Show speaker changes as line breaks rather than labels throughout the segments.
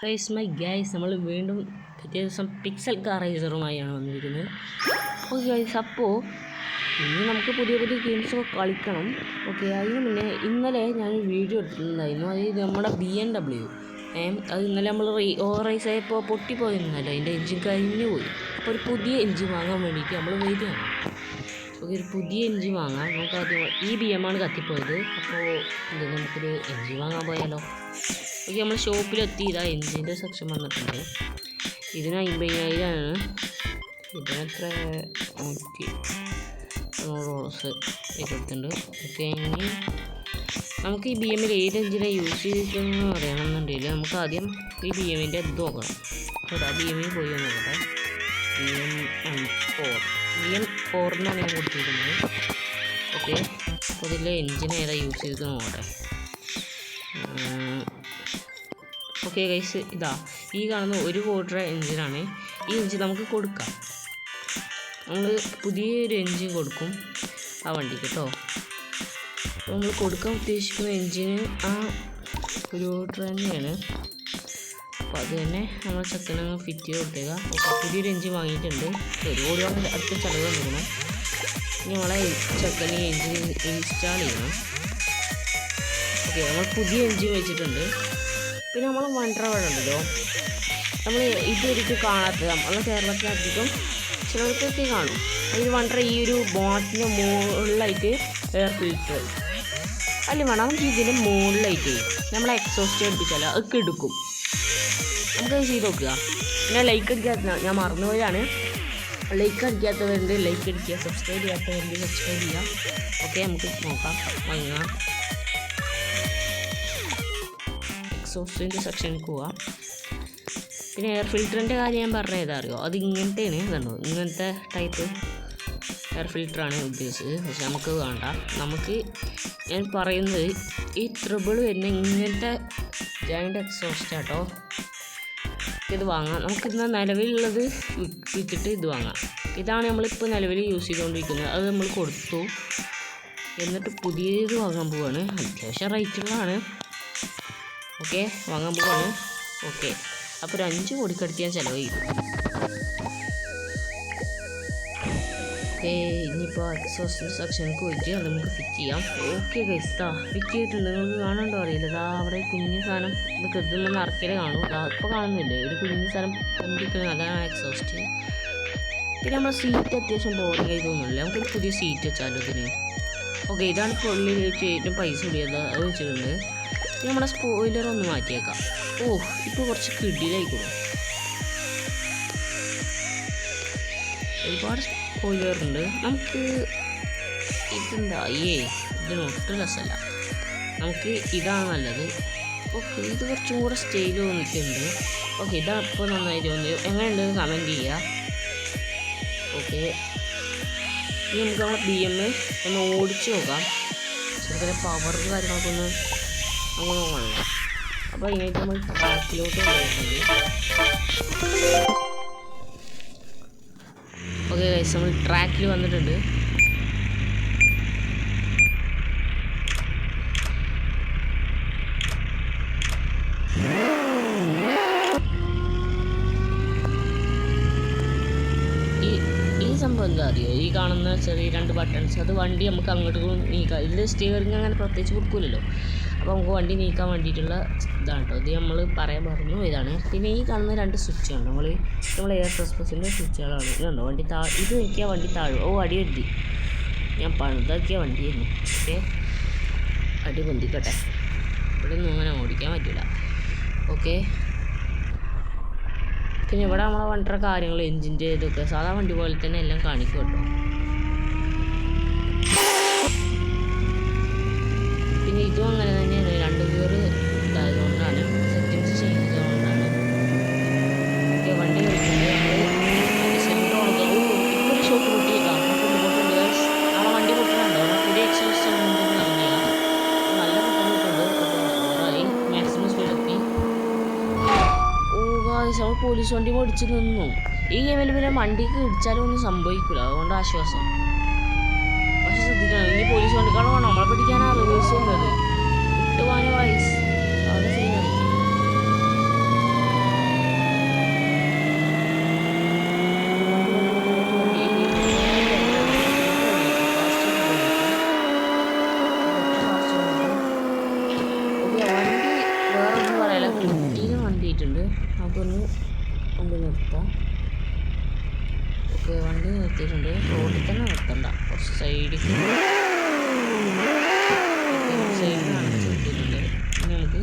Guys my guys നമ്മൾ വീണ്ടും പിറ്റേ ദിവസം പിക്സൽ കാർ റേസറുമായാണ് വന്നിരിക്കുന്നത്. അപ്പോൾ ഗൈസ് ഇനി നമുക്ക് പുതിയ പുതിയ ഗെയിംസൊക്കെ കളിക്കണം. ഓക്കെ, അതിന് മുന്നേ ഇന്നലെ ഞാനൊരു വീഡിയോ എടുത്തിട്ടുണ്ടായിരുന്നു. അത് നമ്മുടെ BMW അത് ഇന്നലെ നമ്മൾ റൈസ് ആയപ്പോൾ പൊട്ടിപ്പോയിരുന്നല്ലോ, അതിൻ്റെ എൻജിൻ കഴിഞ്ഞു പോയി. അപ്പോൾ ഒരു പുതിയ എൻജിൻ വാങ്ങാൻ വേണ്ടിയിട്ട് നമ്മൾ വരികയാണ്. ഓക്കെ, ഒരു പുതിയ എൻജിൻ വാങ്ങാം. നമുക്ക് ആദ്യം ഈ BM ആണ് കത്തിപ്പോയത്. അപ്പോൾ നമുക്കൊരു എൻജിൻ വാങ്ങാൻ പോയാലോ? ഓക്കെ, നമ്മൾ ഷോപ്പിലെത്തി. ഇതാ എൻജിൻ്റെ സെക്ഷൻ വന്നിട്ടുണ്ട്. ഇതിന് 50,000 ഇതിനെത്ര $100 ഇരുപത്തുണ്ട്. ഓക്കെ, ഇനി നമുക്ക് ഈ BM ഏത് എൻജിനെ യൂസ് ചെയ്തിട്ടെന്ന് അറിയണമെന്നുണ്ടെങ്കിൽ നമുക്ക് ആദ്യം ഈ BM-ൻ്റെ ഇത് നോക്കണം. ഇവിടെ BM പോയി നോക്കട്ടെ. BM4 എന്നാണ് ഞാൻ കൊടുത്തിരിക്കുന്നത്. ഓക്കെ, അപ്പോൾ ഇതിലെ എൻജിൻ ഏതാ യൂസ് ചെയ്ത് നോക്കട്ടെ. ഓക്കെ ഗൈസ്, ഇതാ ഈ കാണുന്ന ഒരു ക്വാർട്ടർ എൻജിനാണ്. ഈ എൻജിൻ നമുക്ക് കൊടുക്കാം. നമ്മൾ പുതിയൊരു എൻജിൻ കൊടുക്കും ആ വണ്ടിക്ക് കേട്ടോ. അപ്പോൾ നമ്മൾ കൊടുക്കാൻ ഉദ്ദേശിക്കുന്ന എൻജിന് ആ ഒരു ക്വാർട്ടർ തന്നെയാണ്. അപ്പോൾ അത് തന്നെ നമ്മൾ ചെക്കനെ ഫിറ്റ് ചെയ്ത് കൊടുത്തേക്കാം. പുതിയൊരു എൻജിൻ വാങ്ങിയിട്ടുണ്ട്. ഒരുപാട് അടുത്ത ചിലവ് നോക്കണം. ഇനി നമ്മളെ ചെക്കന് എൻജിൻ ഇൻസ്റ്റാൾ ചെയ്യണം. ഓക്കെ, നമ്മൾ പുതിയ എൻജിൻ വെച്ചിട്ടുണ്ട്. പിന്നെ നമ്മൾ വണ്ടർ ഉണ്ടല്ലോ, നമ്മൾ ഇതൊരിക്കലും കാണാത്തത് നമ്മൾ കേരളത്തിലധികം ചിലർക്കൊക്കെ കാണും. അതിൽ വണ്ടർ ഈ ഒരു ബോട്ടിൻ്റെ മുകളിലായിട്ട് എയർ ഫിൽറ്റർ അല്ല വേണം. നമുക്ക് ഇതിൻ്റെ മുകളിലായിട്ട് നമ്മൾ എക്സോസ്റ്റ് അടിപ്പിച്ചാലോ അതൊക്കെ എടുക്കും. നമുക്കത് ചെയ്ത് നോക്കുക. പിന്നെ ലൈക്ക് അടിക്കാത്ത ഞാൻ മറന്നുപോയാണ്. ലൈക്ക് അടിക്കാത്തവരുണ്ട് ലൈക്ക് അടിക്കുക, സബ്സ്ക്രൈബ് ചെയ്യാത്തവരുണ്ട് സബ്സ്ക്രൈബ് ചെയ്യുക. ഓക്കെ, നമുക്ക് നോക്കാം. വാങ്ങാം. എക്സോസ്റ്റിൻ്റെ സെക്ഷനിലേക്ക് പോവാം. പിന്നെ എയർ ഫിൽറ്ററിൻ്റെ കാര്യം ഞാൻ പറഞ്ഞത് അറിയോ, അത് ഇങ്ങനത്തെയാണ്. കണ്ടോ, ഇങ്ങനത്തെ ടൈപ്പ് എയർ ഫിൽറ്ററാണ് ഉദ്ദേശിച്ചത്. പക്ഷെ നമുക്ക് വേണ്ട. നമുക്ക് ഞാൻ പറയുന്നത് ഈ ട്രിബിൾ വരുന്ന ഇങ്ങനത്തെ ജയൻ്റ് എക്സോസ്റ്റ് ആട്ടോ. ഇത് വാങ്ങാം. നമുക്കിന്ന് നിലവിലുള്ളത് വിറ്റിട്ട് ഇത് വാങ്ങാം. ഇതാണ് നമ്മളിപ്പോൾ നിലവിൽ യൂസ് ചെയ്തുകൊണ്ടിരിക്കുന്നത്. അത് നമ്മൾ കൊടുത്തു. എന്നിട്ട് പുതിയത് വാങ്ങാൻ പോവാണ്. അത്യാവശ്യം റേറ്റുള്ളതാണ്. ഓക്കെ, വാങ്ങാൻ പോവാണ്. ഓക്കെ, അപ്പോൾ ഒരു 5 കോടിക്കടുത്ത് ഞാൻ ചിലവ് ചെയ്തു. ഓക്കെ, ഇനിയിപ്പോൾ എക്സോസ്റ്റ് സെക്ഷനിലേക്ക് പോയിട്ട് അത് നമുക്ക് ഫിറ്റ് ചെയ്യാം. ഓക്കെ ഗൈസ്, ഫിറ്റ് ചെയ്തിട്ടുണ്ട്. നിങ്ങൾക്ക് കാണാണ്ടോ അറിയില്ല. ഇതാ അവിടെ കുഞ്ഞു സാധനം ഇത് കൃത്രിമ നിറക്കലേ കാണും. ഇപ്പോൾ കാണുന്നില്ലേ ഒരു കുഞ്ഞു സാധനം പൊന്തിക്കുന്നത്, അതാണ് എക്സോസ്റ്റ്. പിന്നെ നമ്മുടെ സീറ്റ് അത്യാവശ്യം ബോറിംഗ് ആയി തോന്നുന്നില്ല. നമുക്കൊരു പുതിയ സീറ്റ് വെച്ചാലോ ഇതിന്. ഓക്കെ, ഇതാണ് പുള്ളി ഏറ്റവും പൈസ കൂടിയത്. അത് വെച്ചിട്ടുണ്ട്. നമ്മുടെ സ്പോയിലർ ഒന്ന് മാറ്റിയേക്കാം. ഇപ്പോൾ കുറച്ച് കിടിലായിക്കോളും. ഒരുപാട് സ്പോയിലർ ഉണ്ട്. നമുക്ക് ഇതെന്താ ഇതിനൊട്ടും രസമല്ല. നമുക്ക് ഇതാണ് നല്ലത്. ഓക്കെ, ഇത് കുറച്ചും കൂടെ സ്റ്റൈൽ തോന്നിയിട്ടുണ്ട്. ഓക്കെ, ഇതാണ് ഇപ്പോൾ നന്നായി തോന്നിയത്. എങ്ങനെയുണ്ടെന്ന് കമൻറ്റ് ചെയ്യുക. ഓക്കെ, ഇനി നമുക്ക് നമ്മുടെ BM ഒന്ന് ഓടിച്ച് നോക്കാം. ചെറുതായ പവർ കാര്യങ്ങളൊക്കെ ഒന്ന് അങ്ങനെ നോക്കണം. അപ്പോൾ അതിനായിട്ട് നമ്മൾ ട്രാക്കിലോട്ട് പോകുന്നുണ്ട്. ഓക്കെ ഗൈസ്, നമ്മൾ ട്രാക്കിൽ വന്നിട്ടുണ്ട്. ഈ സംഭവം എന്താ അറിയോ, ഈ കാണുന്ന ചെറിയ 2 ബട്ടൺസ്, അത് വണ്ടി നമുക്ക് അങ്ങോട്ടും നീക്കാം. ഇതിൽ സ്റ്റിയറിങ് അങ്ങനെ പ്രത്യേകിച്ച് കൊടുക്കില്ലല്ലോ. അപ്പോൾ നമുക്ക് വണ്ടി നീക്കാൻ വേണ്ടിയിട്ടുള്ള ഇതാണ് കേട്ടോ. ഇത് നമ്മൾ പറയാൻ പറഞ്ഞു ഇതാണ്. പിന്നെ ഈ കാണുന്ന 2 സ്വിച്ചാണ് നമ്മൾ എയർ സസ്പെൻഷൻ്റെ സ്വിച്ചുകളാണ്. ഇതുണ്ടോ, വണ്ടി ഇത് നീക്കിയാൽ വണ്ടി താഴും. അടി കെട്ടി ഞാൻ പണിതാക്കിയ വണ്ടിയായിരുന്നു. ഓക്കെ, അടി പൊന്തിക്കട്ടെ. ഇവിടെ ഒന്നും അങ്ങനെ ഓടിക്കാൻ പറ്റില്ല. ഓക്കെ, പിന്നെ ഇവിടെ നമ്മളെ വണ്ടിയുടെ കാര്യങ്ങൾ എൻജിൻ്റെ ഇതൊക്കെ സാധാ വണ്ടി പോലെ തന്നെ എല്ലാം കാണിക്കും കേട്ടോ. പിന്നെ ഇതും അങ്ങനെ തന്നെയാണ്. 2 ഗിയർ ഇതായതുകൊണ്ടാണ്, സെറ്റിങ്സ് ചെയ്തതുകൊണ്ടാണ്. വണ്ടി കളിക്കുന്നത് ഇപ്പോൾ ഷോക്ക് പൊട്ടിയേക്കാം. നമ്മളെ വണ്ടി പൊട്ടുന്നുണ്ടോ? പുതിയ എക്സോസ്റ്റ് ഇറങ്ങിയാൽ നല്ല പൊട്ടുന്നുണ്ട്. മാക്സിമം സ്പീഡെത്തി. നമ്മൾ പോലീസ് വണ്ടി ഓടിച്ച് നിന്നു. ഈ ഗെയിമിൽ പിന്നെ വണ്ടിക്ക് ഇടിച്ചാലും ഒന്നും സംഭവിക്കില്ല, അതുകൊണ്ട് ആശ്വാസം. പക്ഷെ ശ്രദ്ധിക്കണം, ഈ പോലീസ് വണ്ടിക്കാണോ നമ്മളെ പിടിക്കാനാ റിവേഴ്സ് വന്നത്. ഇട്ടുവാനും വയസ്സ് അത് സീനാണ്. നമുക്കൊന്ന് വണ്ടി നിർത്താം. ഓക്കെ, വണ്ടി നിർത്തിയിട്ടുണ്ട്. റോഡിൽ തന്നെ നിർത്തണ്ട, കുറച്ച് സൈഡിൽ നിർത്തിയിട്ടുണ്ട്. ഇനി നമുക്ക്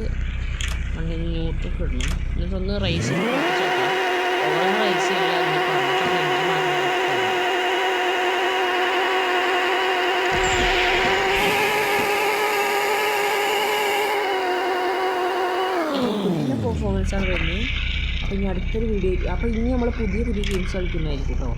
വണ്ടി ന്യൂട്രൊക്കെ ഇടണം. എന്നിട്ടൊന്ന് റൈസ് ഓരോ റൈസ് ചെയ്യാൻ പെർഫോമൻസാണ് വരുന്നത്. അപ്പോൾ ഇനി അടുത്തൊരു വീഡിയോ, അപ്പോൾ ഇനി നമ്മൾ പുതിയ ഗെയിംസ് കളിക്കുന്നതായിരിക്കും കേട്ടോ.